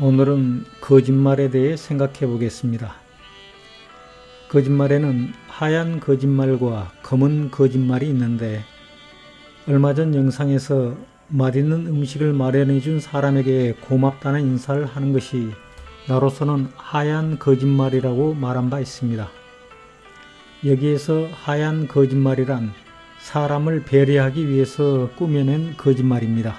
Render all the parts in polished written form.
오늘은 거짓말에 대해 생각해 보겠습니다. 거짓말에는 하얀 거짓말과 검은 거짓말이 있는데, 얼마 전 영상에서 맛있는 음식을 마련해 준 사람에게 고맙다는 인사를 하는 것이 나로서는 하얀 거짓말이라고 말한 바 있습니다. 여기에서 하얀 거짓말이란 사람을 배려하기 위해서 꾸며낸 거짓말입니다.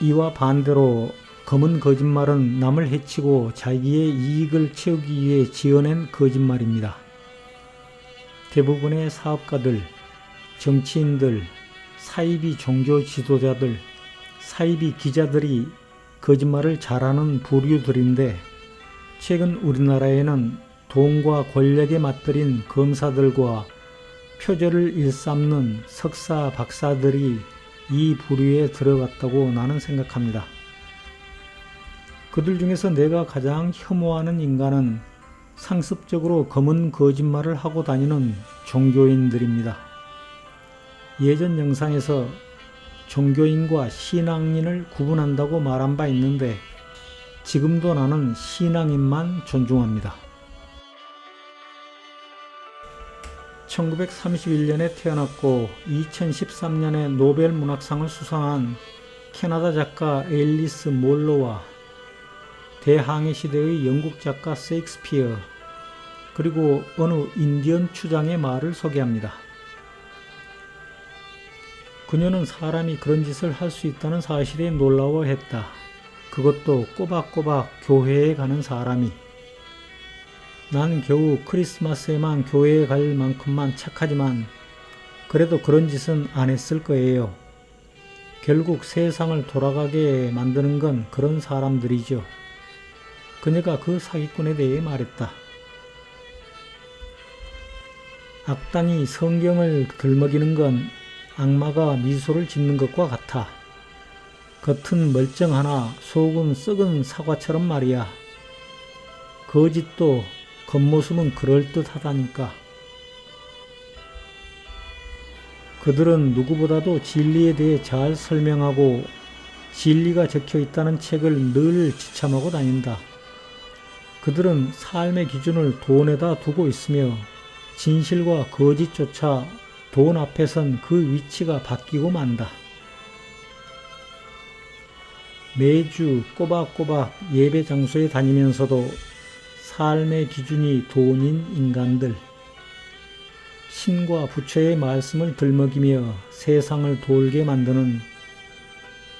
이와 반대로 검은 거짓말은 남을 해치고 자기의 이익을 채우기 위해 지어낸 거짓말입니다. 대부분의 사업가들, 정치인들, 사이비 종교 지도자들, 사이비 기자들이 거짓말을 잘하는 부류들인데, 최근 우리나라에는 돈과 권력에 맞들인 검사들과 표절을 일삼는 석사, 박사들이 이 부류에 들어갔다고 나는 생각합니다. 그들 중에서 내가 가장 혐오하는 인간은 상습적으로 검은 거짓말을 하고 다니는 종교인들입니다. 예전 영상에서 종교인과 신앙인을 구분한다고 말한 바 있는데, 지금도 나는 신앙인만 존중합니다. 1931년에 태어났고 2013년에 노벨 문학상을 수상한 캐나다 작가 앨리스 몰로와 대항해 시대의 영국 작가 셰익스피어, 그리고 어느 인디언 추장의 말을 소개합니다. 그녀는 사람이 그런 짓을 할 수 있다는 사실에 놀라워했다. 그것도 꼬박꼬박 교회에 가는 사람이. 난 겨우 크리스마스에만 교회에 갈 만큼만 착하지만 그래도 그런 짓은 안 했을 거예요. 결국 세상을 돌아가게 만드는 건 그런 사람들이죠. 그녀가 그 사기꾼에 대해 말했다. 악당이 성경을 들먹이는 건 악마가 미소를 짓는 것과 같아. 겉은 멀쩡하나 속은 썩은 사과처럼 말이야. 거짓도 겉모습은 그럴듯하다니까. 그들은 누구보다도 진리에 대해 잘 설명하고 진리가 적혀 있다는 책을 늘 지참하고 다닌다. 그들은 삶의 기준을 돈에다 두고 있으며 진실과 거짓조차 돈 앞에선 그 위치가 바뀌고 만다. 매주 꼬박꼬박 예배 장소에 다니면서도 삶의 기준이 돈인 인간들, 신과 부처의 말씀을 들먹이며 세상을 돌게 만드는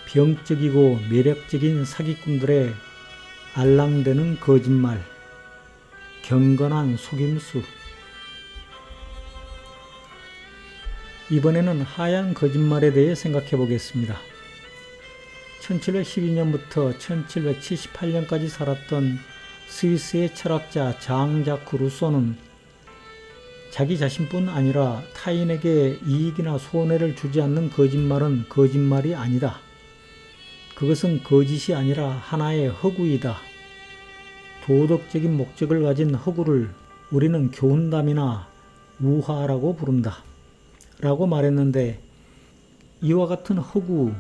병적이고 매력적인 사기꾼들의 알랑대는 거짓말, 경건한 속임수. 이번에는 하얀 거짓말에 대해 생각해 보겠습니다. 1712년부터 1778년까지 살았던 스위스의 철학자 장 자크 루소는 자기 자신뿐 아니라 타인에게 이익이나 손해를 주지 않는 거짓말은 거짓말이 아니다. 그것은 거짓이 아니라 하나의 허구이다. 도덕적인 목적을 가진 허구를 우리는 교훈담이나 우화라고 부른다. 라고 말했는데, 이와 같은 허구,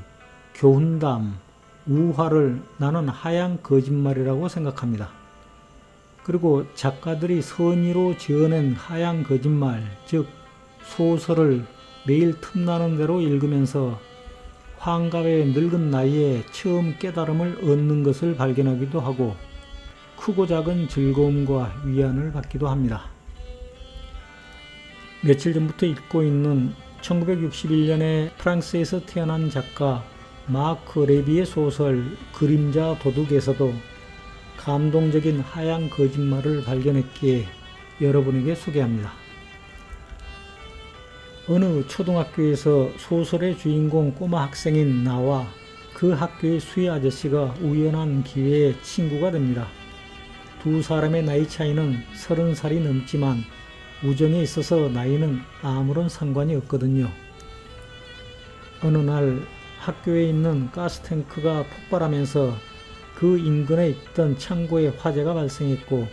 교훈담, 우화를 나는 하얀 거짓말이라고 생각합니다. 그리고 작가들이 선의로 지어낸 하얀 거짓말, 즉 소설을 매일 틈나는 대로 읽으면서 환갑의 늙은 나이에 처음 깨달음을 얻는 것을 발견하기도 하고 크고 작은 즐거움과 위안을 받기도 합니다. 며칠 전부터 읽고 있는 1961년에 프랑스에서 태어난 작가 마크 레비의 소설 그림자 도둑에서도 감동적인 하얀 거짓말을 발견했기에 여러분에게 소개합니다. 어느 초등학교에서 소설의 주인공 꼬마 학생인 나와 그 학교의 수희 아저씨가 우연한 기회에 친구가 됩니다. 두 사람의 나이 차이는 30살이 넘지만 우정에 있어서 나이는 아무런 상관이 없거든요. 어느 날 학교에 있는 가스탱크가 폭발하면서 그 인근에 있던 창고에 화재가 발생했고,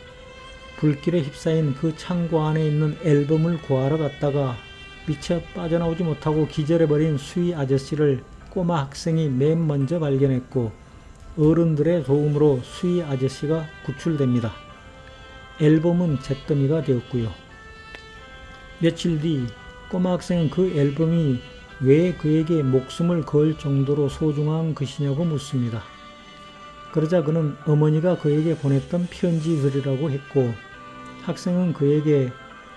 불길에 휩싸인 그 창고 안에 있는 앨범을 구하러 갔다가 미처 빠져나오지 못하고 기절해버린 수희 아저씨를 꼬마 학생이 맨 먼저 발견했고, 어른들의 도움으로 수희 아저씨가 구출됩니다. 앨범은 잿더미가 되었고요. 며칠 뒤 꼬마 학생은 그 앨범이 왜 그에게 목숨을 걸 정도로 소중한 것이냐고 묻습니다. 그러자 그는 어머니가 그에게 보냈던 편지들이라고 했고, 학생은 그에게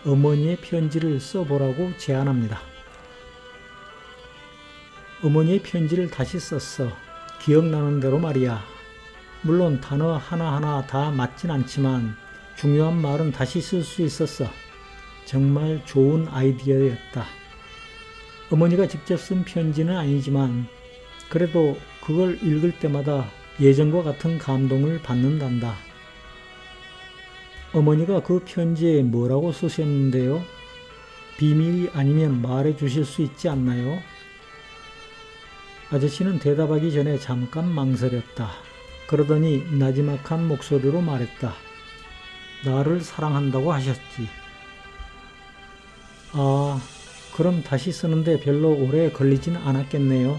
어머니의 편지를 써보라고 제안합니다. 어머니의 편지를 다시 썼어. 기억나는 대로 말이야. 물론 단어 하나하나 다 맞진 않지만 중요한 말은 다시 쓸 수 있었어. 정말 좋은 아이디어였다. 어머니가 직접 쓴 편지는 아니지만 그래도 그걸 읽을 때마다 예전과 같은 감동을 받는단다. 어머니가 그 편지에 뭐라고 쓰셨는데요? 비밀이 아니면 말해 주실 수 있지 않나요? 아저씨는 대답하기 전에 잠깐 망설였다. 그러더니 나지막한 목소리로 말했다. 나를 사랑한다고 하셨지. 아, 그럼 다시 쓰는데 별로 오래 걸리진 않았겠네요.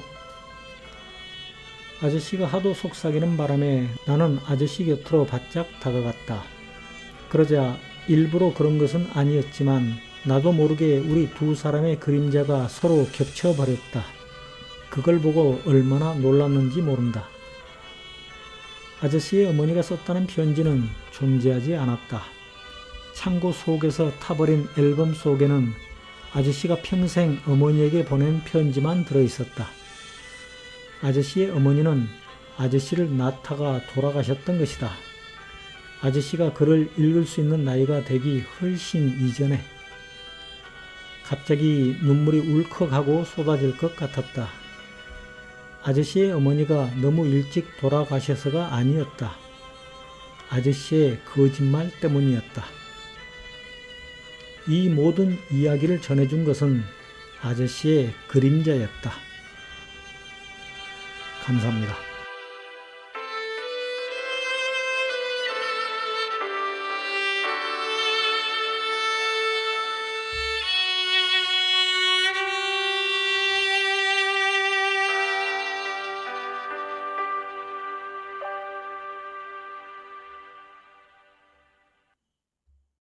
아저씨가 하도 속삭이는 바람에 나는 아저씨 곁으로 바짝 다가갔다. 그러자 일부러 그런 것은 아니었지만 나도 모르게 우리 두 사람의 그림자가 서로 겹쳐버렸다. 그걸 보고 얼마나 놀랐는지 모른다. 아저씨의 어머니가 썼다는 편지는 존재하지 않았다. 창고 속에서 타버린 앨범 속에는 아저씨가 평생 어머니에게 보낸 편지만 들어있었다. 아저씨의 어머니는 아저씨를 낳다가 돌아가셨던 것이다. 아저씨가 글을 읽을 수 있는 나이가 되기 훨씬 이전에. 갑자기 눈물이 울컥하고 쏟아질 것 같았다. 아저씨의 어머니가 너무 일찍 돌아가셔서가 아니었다. 아저씨의 거짓말 때문이었다. 이 모든 이야기를 전해준 것은 아저씨의 그림자였다. 감사합니다.